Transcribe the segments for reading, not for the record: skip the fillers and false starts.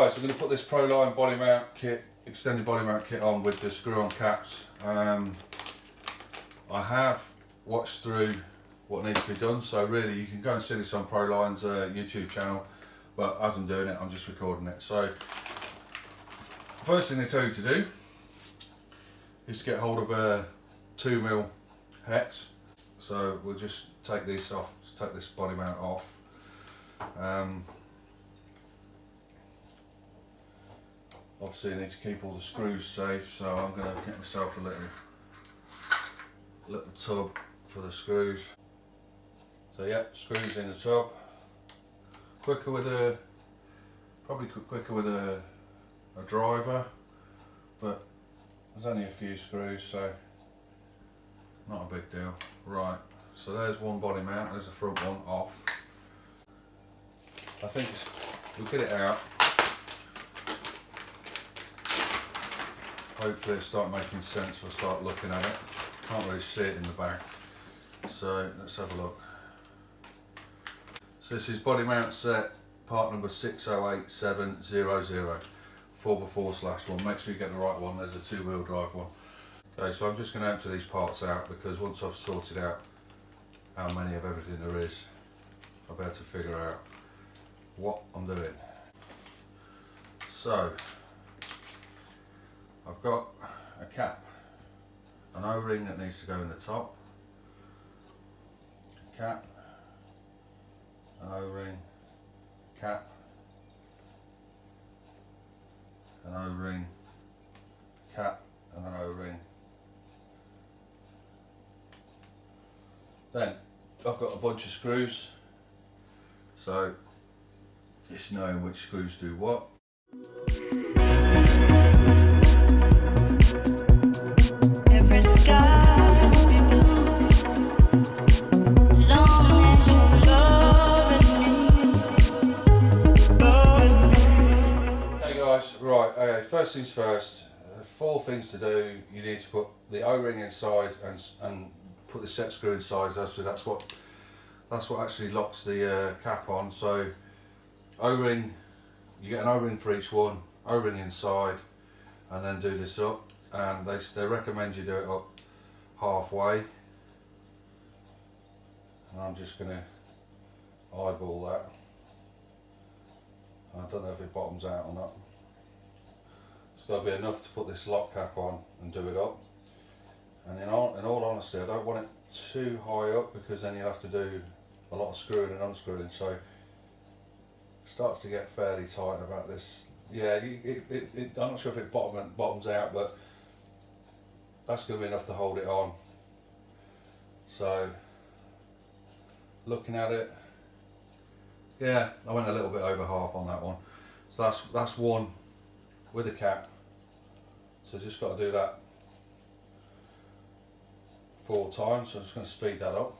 guys, I'm going to put this ProLine body mount kit, extended body mount kit on with the screw-on caps. I have watched through what needs to be done, so really you can go and see this on ProLine's YouTube channel, but as I'm doing it, I'm just recording it. So first thing they tell you to do is to get hold of a 2mm hex. So we'll just take this off, take this body mount off. Obviously I need to keep all the screws safe, so I'm going to get myself a little tub for the screws. So yeah, screws in the tub. Quicker with a, probably quicker with a driver, but there's only a few screws, so not a big deal. Right, so there's one body mount, there's the front one off. I think we'll get it out. Hopefully it'll start making sense, we'll start looking at it. Can't really see it in the back. So let's have a look. So this is body mount set, part number 608700, 4x4 Slash one. Make sure you get the right one, there's a 2-wheel drive one. Okay, so I'm just going to empty these parts out, because once I've sorted out how many of everything there is, I'll be able to figure out what I'm doing. So I've got a cap, an O-ring that needs to go in the top, cap, an O-ring, cap, an O-ring, cap, and an O-ring. Then I've got a bunch of screws, so it's knowing which screws do what. Every sky will be blue, long as you love me. Hey guys, right, okay, first things first, 4 things to do. You need to put the O-ring inside and put the set screw inside, so that's what actually locks the cap on. So O-ring, you get an O-ring for each one, O-ring inside, and then do this up, and they recommend you do it up halfway, and I'm just going to eyeball that. I don't know if it bottoms out or not. It's got to be enough to put this lock cap on and do it up. And in all honesty, I don't want it too high up, because then you'll have to do a lot of screwing and unscrewing, so it starts to get fairly tight about this. Yeah, I'm not sure if it bottoms out, but that's going to be enough to hold it on. So looking at it, yeah, I went a little bit over half on that one. So that's one with a cap. So just got to do that 4 times, so I'm just going to speed that up.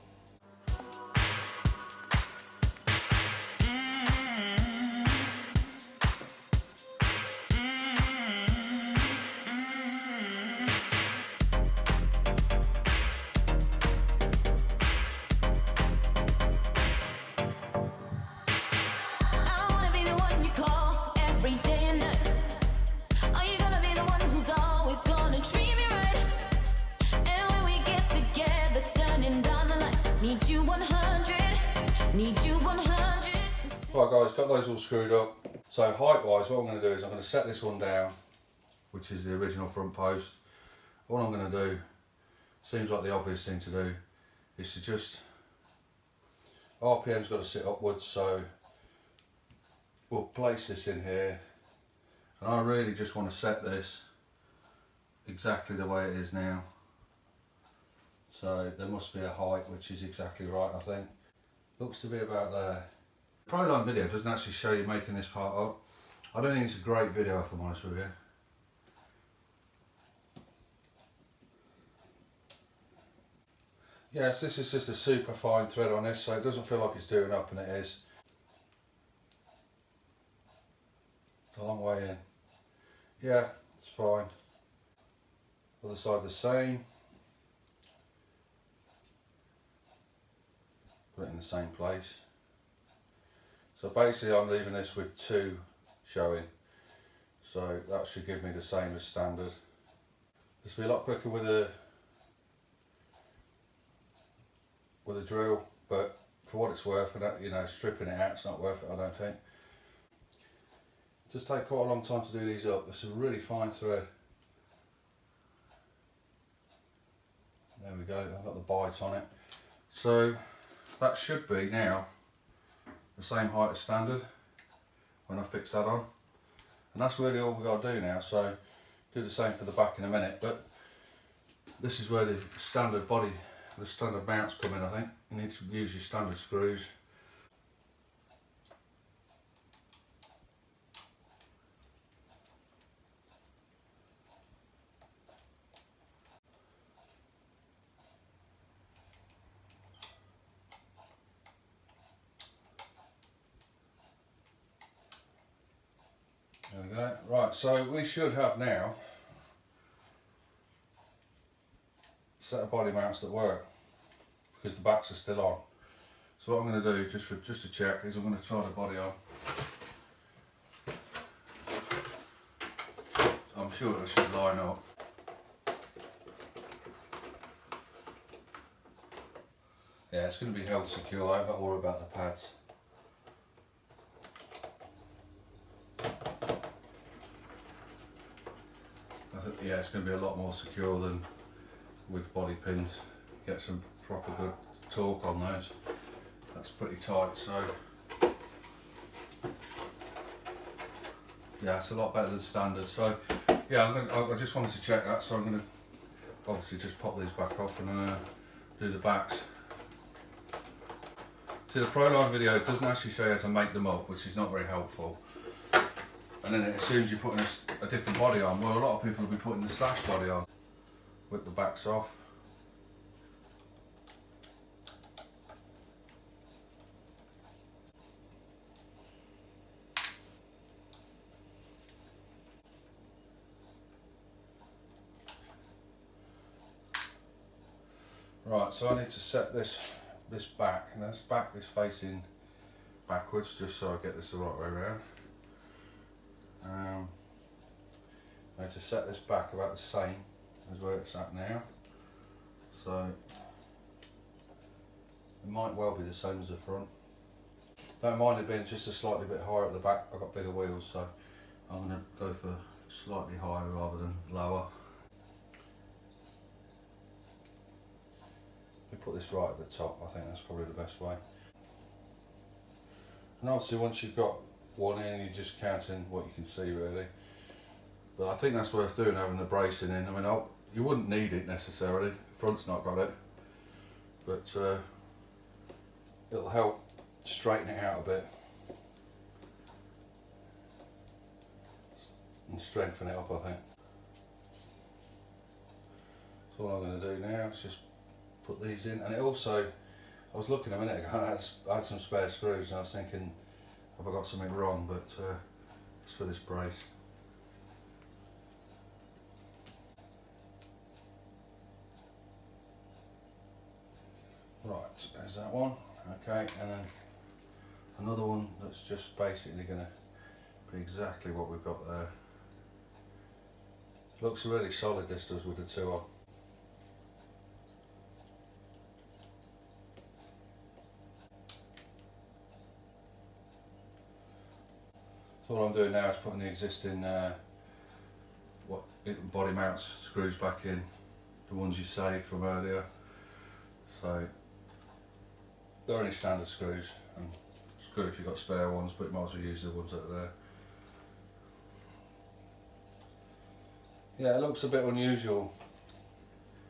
Right guys, got those all screwed up. So height wise, what I'm going to do is I'm going to set this one down, which is the original front post. All I'm going to do, seems like the obvious thing to do, is to just, RPM's got to sit upwards, so we'll place this in here, and I really just want to set this exactly the way it is now. So there must be a height which is exactly right, I think. Looks to be about there. ProLine video doesn't actually show you making this part up. I don't think it's a great video, if I'm honest with you. Yes, this is just a super fine thread on this, so it doesn't feel like it's doing up, and it is. It's a long way in. Yeah, it's fine. Other side the same. Put it in the same place. So basically I'm leaving this with 2 showing. So that should give me the same as standard. This will be a lot quicker with a drill, but for what it's worth, and that, you know, stripping it out, it's not worth it, I don't think. It does take quite a long time to do these up. This is a really fine thread. There we go, I've got the bite on it. So that should be now the same height as standard when I fix that on. And that's really all we've got to do now, so do the same for the back in a minute, but this is where the standard body, the standard mounts come in, I think. You need to use your standard screws. There we go. Right, so we should have now a set of body mounts that work, because the backs are still on. So what I'm going to do, just to check, is I'm going to try the body on. I'm sure it should line up. Yeah, it's going to be held secure. I haven't got to worry about the pads. Yeah, it's going to be a lot more secure than with body pins. Get some proper good torque on those. That's pretty tight, so yeah, it's a lot better than standard. So yeah, I just wanted to check that, so I'm going to obviously just pop these back off and do the backs. See, the ProLine video doesn't actually show you how to make them up, which is not very helpful. And then it assumes you're putting a different body on. Well, a lot of people will be putting the Slash body on. Whip the backs off. Right, so I need to set this back, and this back is facing backwards, just so I get this the right way around. I need to set this back about the same as where it's at now, so it might well be the same as the front. Don't mind it being just a slightly bit higher at the back. I've got bigger wheels, so I'm going to go for slightly higher rather than lower. We put this right at the top. I think that's probably the best way. And obviously once you've got one in, you're just counting what you can see really. But I think that's worth doing, having the bracing in. I mean, you wouldn't need it necessarily. Front's not got it, but it'll help straighten it out a bit and strengthen it up, I think. So all I'm going to do now is just put these in, and it also, I was looking a minute ago, I had some spare screws and I was thinking, have I got something wrong, but it's for this brace. Right, there's that one. Okay, and then another one that's just basically going to be exactly what we've got there. Looks really solid, this does, with the two on. So what I'm doing now is putting the existing body mounts screws back in, the ones you saved from earlier. So they're only standard screws, and it's good if you've got spare ones, but you might as well use the ones that are there. Yeah, it looks a bit unusual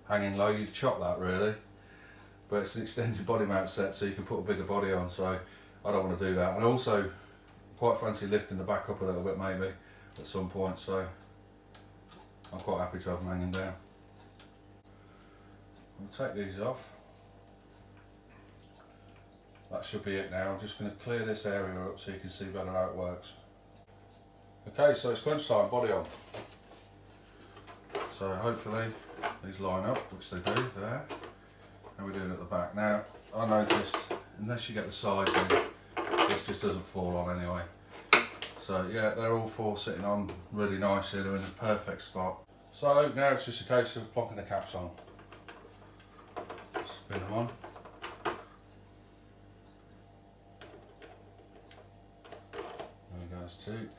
hanging low. You'd chop that really, but it's an extended body mount set, so you can put a bigger body on, so I don't want to do that. And also quite fancy lifting the back up a little bit maybe at some point, so I'm quite happy to have them hanging down. I'll take these off. That should be it now. I'm just going to clear this area up so you can see better how it works. Okay, so it's crunch time, body on. So hopefully these line up, which they do there. How are we doing at the back? Now, I noticed, unless you get the sides in, this just doesn't fall on anyway. So yeah, they're all four sitting on really nicely, they're in a perfect spot. So now it's just a case of plonking the caps on. Spin them on. There goes two.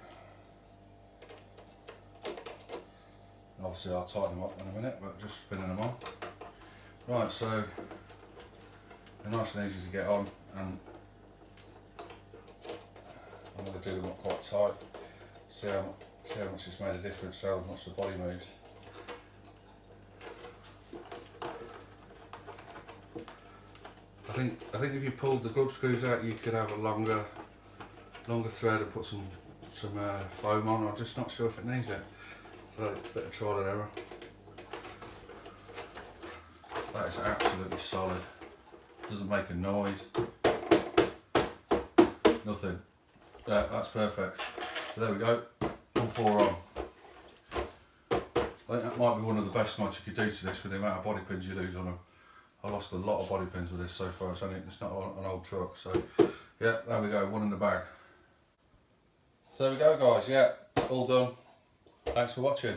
And obviously I'll tighten them up in a minute, but just spinning them on. Right, so they're nice and easy to get on, and I'm going to do them up quite tight. See how much it's made a difference, see how much the body moves. I think if you pulled the grub screws out, you could have a longer thread and put some foam on. I'm just not sure if it needs it. So a bit of trial and error. That is absolutely solid. Doesn't make a noise. Nothing. Yeah, that's perfect. So there we go. All four on. I think that might be one of the best mods you could do to this with the amount of body pins you lose on them. I lost a lot of body pins with this so far. It's not an old truck. So yeah, there we go. One in the bag. So there we go, guys. Yeah, all done. Thanks for watching.